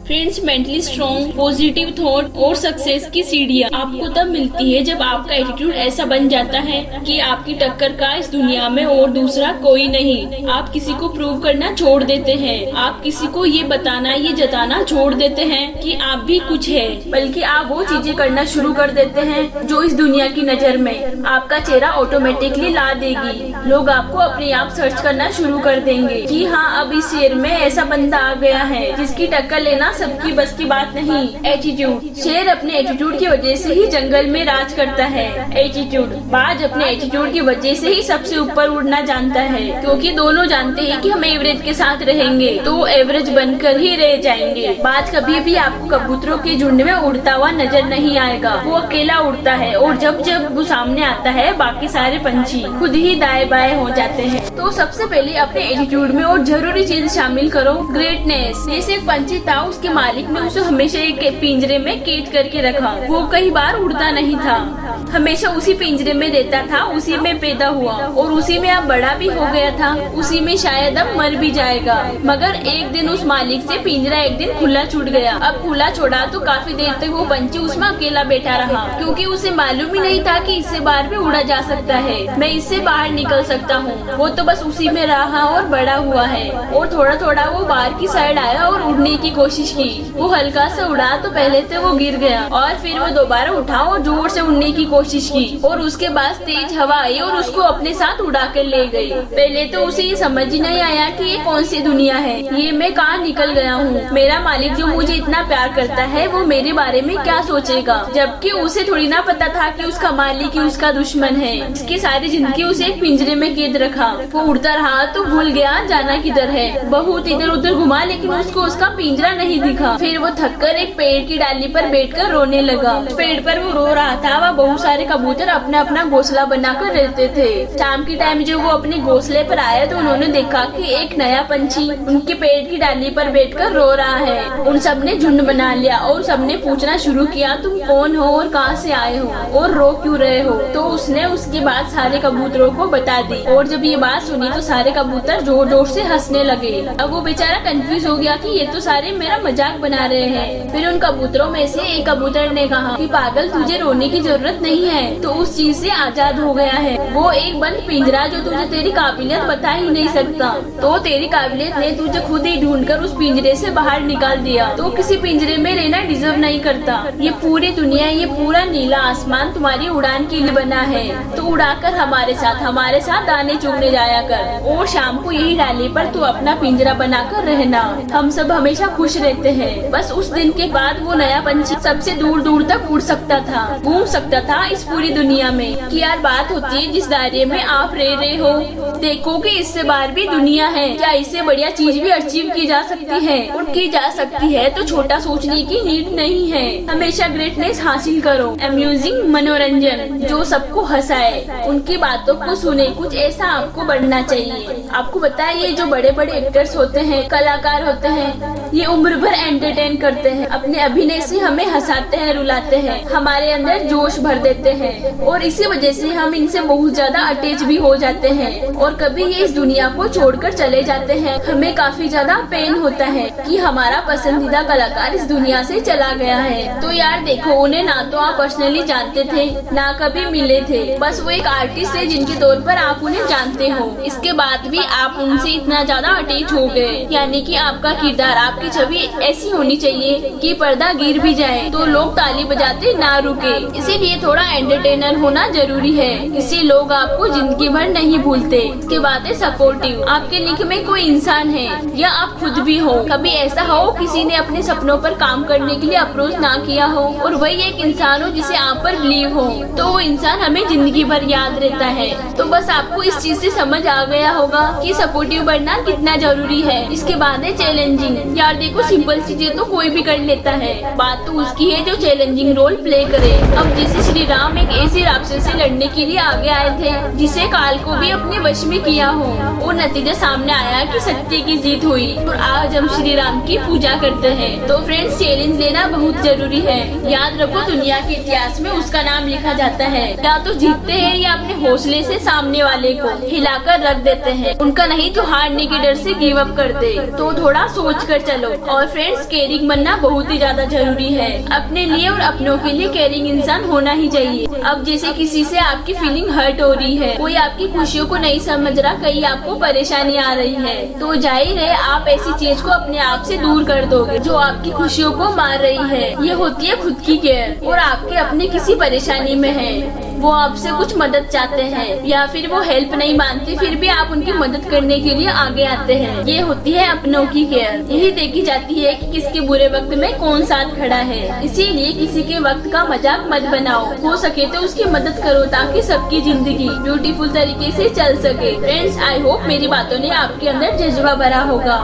Friends, mentally strong, positive thought और success की सीढ़ियाँ आपको तब मिलती है जब आपका एटीट्यूड ऐसा बन जाता है कि आपकी टक्कर का इस दुनिया में और दूसरा कोई नहीं। आप किसी को प्रूव करना छोड़ देते हैं, आप किसी को ये बताना ये जताना छोड़ देते हैं कि आप भी कुछ है, बल्कि आप वो चीजें करना शुरू कर देते हैं जो इस दुनिया की नजर में आपका चेहरा ऑटोमेटिकली ला देगी। लोग आपको अपने आप सर्च करना शुरू कर देंगे कि हाँ, अब इस शेर में ऐसा बंदा आ गया है जिसकी टक्कर लेना सबकी बस की बात नहीं। एटीट्यूड, शेर अपने एटीट्यूड की वजह से ही जंगल में राज करता है। एटीट्यूड, बाज अपने एटीट्यूड की वजह से ही सबसे ऊपर उड़ना जानता है, क्योंकि दोनों जानते हैं कि हम एवरेज के साथ रहेंगे तो एवरेज बनकर ही रह जाएंगे। बाज कभी भी आपको कबूतरों के झुंड में उड़ता हुआ नजर नहीं आएगा, वो अकेला उड़ता है और जब जब वो सामने आता है बाकी सारे पंछी खुद ही दाएं बाएं हो जाते हैं। तो सबसे पहले अपने एटीट्यूड में और जरूरी चीज शामिल करो, ग्रेटनेस। जैसे एक पंछी था, उसके मालिक ने उसे हमेशा एक पिंजरे में कैद करके रखा। वो कई बार उड़ता नहीं था, हमेशा उसी पिंजरे में रहता था, उसी में पैदा हुआ और उसी में अब बड़ा भी हो गया था, उसी में शायद अब मर भी जाएगा। मगर एक दिन उस मालिक से पिंजरा एक दिन खुला छूट गया। अब खुला छोड़ा तो काफी देर तक वो पंछी उसमें अकेला बैठा रहा, क्योंकि उसे मालूम ही नहीं था कि इससे बाहर भी उड़ा जा सकता है, मैं इससे बाहर निकल सकता हूँ। वो तो बस उसी में रहा और बड़ा हुआ है और थोड़ा थोड़ा वो बाहर की साइड आया और उड़ने की कोशिश की। वो हल्का सा उड़ा तो पहले तो वो गिर गया और फिर वो दोबारा उठा और जोर से उड़ने की कोशिश की और उसके बाद तेज हवा आई और उसको अपने साथ उड़ा कर ले गई। पहले तो उसे ये समझ ही नहीं आया कि ये कौन सी दुनिया है, ये मैं कहाँ निकल गया हूँ। मेरा मालिक जो मुझे इतना प्यार करता है वो मेरे बारे में क्या सोचेगा, जबकि उसे थोड़ी ना पता था कि उसका मालिक ही उसका दुश्मन है। इसकी सारी जिंदगी उसे एक पिंजरे में कैद रखा। वो उड़ता रहा तो भूल गया जाना किधर है, बहुत इधर उधर घुमा लेकिन उसको उसका पिंजरा नहीं दिखा। फिर वो थककर एक पेड़ की डाली पर बैठकर रोने लगा। पेड़ पर वो रो रहा था, वह बहुत सारे कबूतर अपना अपना घोंसला बनाकर रहते थे। शाम के टाइम जब वो अपने घोंसले पर आए तो उन्होंने देखा कि एक नया पंछी उनके पेड़ की डाली पर बैठकर रो रहा है। उन सब ने झुंड बना लिया और सबने पूछना शुरू किया, तुम कौन हो और कहाँ से आए हो और रो क्यों रहे हो। तो उसने उसकी बात सारे कबूतरों को बता दी और जब ये बात सुनी तो सारे कबूतर जोर जोर से हंसने लगे। अब वो बेचारा कंफ्यूज हो गया कि ये तो सारे मेरा मजाक बना रहे हैं। फिर उन कबूतरों में से एक कबूतर ने कहा कि पागल, तुझे रोने की जरूरत नहीं है, तो उस चीज से आजाद हो गया है। वो एक बंद पिंजरा जो तुझे तेरी काबिलियत बता ही नहीं सकता, तो तेरी काबिलियत ने तुझे खुद ही ढूंढकर उस पिंजरे से बाहर निकाल दिया। तो किसी पिंजरे में रहना डिजर्व नहीं करता। ये पूरी दुनिया, ये पूरा नीला आसमान तुम्हारी उड़ान के लिए बना है, तो उड़ाकर हमारे साथ दाने चुगने जाया कर और शाम को यही डाली पर तू अपना पिंजरा बनाकर रहना। हम सब हमेशा खुश रहते हैं। बस उस दिन के बाद वो नया पंछी सबसे दूर दूर तक उड़ सकता था, घूम सकता था इस पूरी दुनिया में। कि यार बात होती है जिस दायरे में आप रह रहे हो, देखो कि इससे बाहर भी दुनिया है, क्या इससे बढ़िया चीज भी अचीव की जा सकती है और की जा सकती है, तो छोटा सोचने की नीड नहीं है। हमेशा ग्रेटनेस हासिल करो, अम्यूजिंग, मनोरंजन, जो सबको हंसाए, उनकी बातों को सुने, कुछ ऐसा आपको बढ़ना चाहिए। आपको पता है ये जो बड़े बड़े एक्टर्स होते हैं, कलाकार होते हैं, ये उम्र भर एंटरटेन करते हैं, अपने अभिनय से हमें हंसाते हैं, रुलाते हैं, हमारे अंदर जोश भर देते हैं और इसी वजह से हम इनसे बहुत ज्यादा अटैच भी हो जाते हैं और कभी ये इस दुनिया को छोड़कर चले जाते हैं। हमें काफी ज्यादा पेन होता है कि हमारा पसंदीदा कलाकार इस दुनिया से चला गया है। तो यार देखो, उन्हें ना तो आप पर्सनली जानते थे ना कभी मिले थे, बस वो एक आर्टिस्ट है जिनके तौर पर आप उन्हें जानते हो। इसके बाद भी आप उनसे इतना ज्यादा अटैच हो गए, यानी कि आपका किरदार, आपकी छवि ऐसी होनी चाहिए कि पर्दा गिर भी जाए तो लोग ताली बजाते ना रुके। इसीलिए थोड़ा एंटरटेनर होना जरूरी है, इससे लोग आपको जिंदगी भर नहीं भूलते। इसके बाद है सपोर्टिव। आपके लिंक में कोई इंसान है या आप खुद भी हो, कभी ऐसा हो किसी ने अपने सपनों पर काम करने के लिए अप्रोच ना किया हो और वही एक इंसान हो जिसे आप पर बिलीव हो, तो वो इंसान हमें जिंदगी भर याद रहता है। तो बस आपको इस चीज से समझ आ गया होगा कि सपोर्टिव बनना कितना जरूरी है। इसके बाद है चैलेंजिंग। यार देखो, सिंपल चीजें तो कोई भी कर लेता है, बात तो उसकी है जो चैलेंजिंग रोल प्ले करे। अब जैसे श्री राम एक ऐसे राक्षस से लड़ने के लिए आगे आए थे जिसे काल को भी अपने वश में किया हो और नतीजा सामने आया कि सत्य की जीत हुई और आज हम श्री राम की पूजा करते हैं। तो फ्रेंड्स, चैलेंज लेना बहुत जरूरी है। याद रखो, दुनिया के इतिहास में उसका नाम लिखा जाता है। या तो जीतते हैं या अपने हौसले से सामने वाले को हिलाकर रख देते हैं, उनका नहीं तो हारने के डर से गिव अप कर दे। तो थोड़ा सोच कर चलो और फ्रेंड्स, केयरिंग बनना बहुत ही ज्यादा जरूरी है। अपने लिए और अपनों के लिए केयरिंग इंसान होना ही चाहिए। अब जैसे किसी से आपकी फीलिंग हर्ट हो रही है, कोई आपकी खुशियों को नहीं समझ रहा, कहीं आपको परेशानी आ रही है, तो जाहिर है आप ऐसी चीज को अपने आप से दूर कर दोगे जो आपकी खुशियों को मार रही है। ये होती है खुद की केयर। और आपके अपने किसी परेशानी में है, वो आपसे कुछ मदद चाहते हैं या फिर वो हेल्प नहीं मानते, फिर भी आप उनकी मदद करने के लिए आगे आते हैं, ये होती है अपनों की केयर। यही देखी जाती है कि किसके बुरे वक्त में कौन साथ खड़ा है। इसीलिए किसी के वक्त का मजाक मत बनाओ, हो सके तो उसकी मदद करो ताकि सबकी जिंदगी ब्यूटीफुल तरीके से चल सके। फ्रेंड्स, आई होप मेरी बातों ने आपके अंदर जज्बा भरा होगा।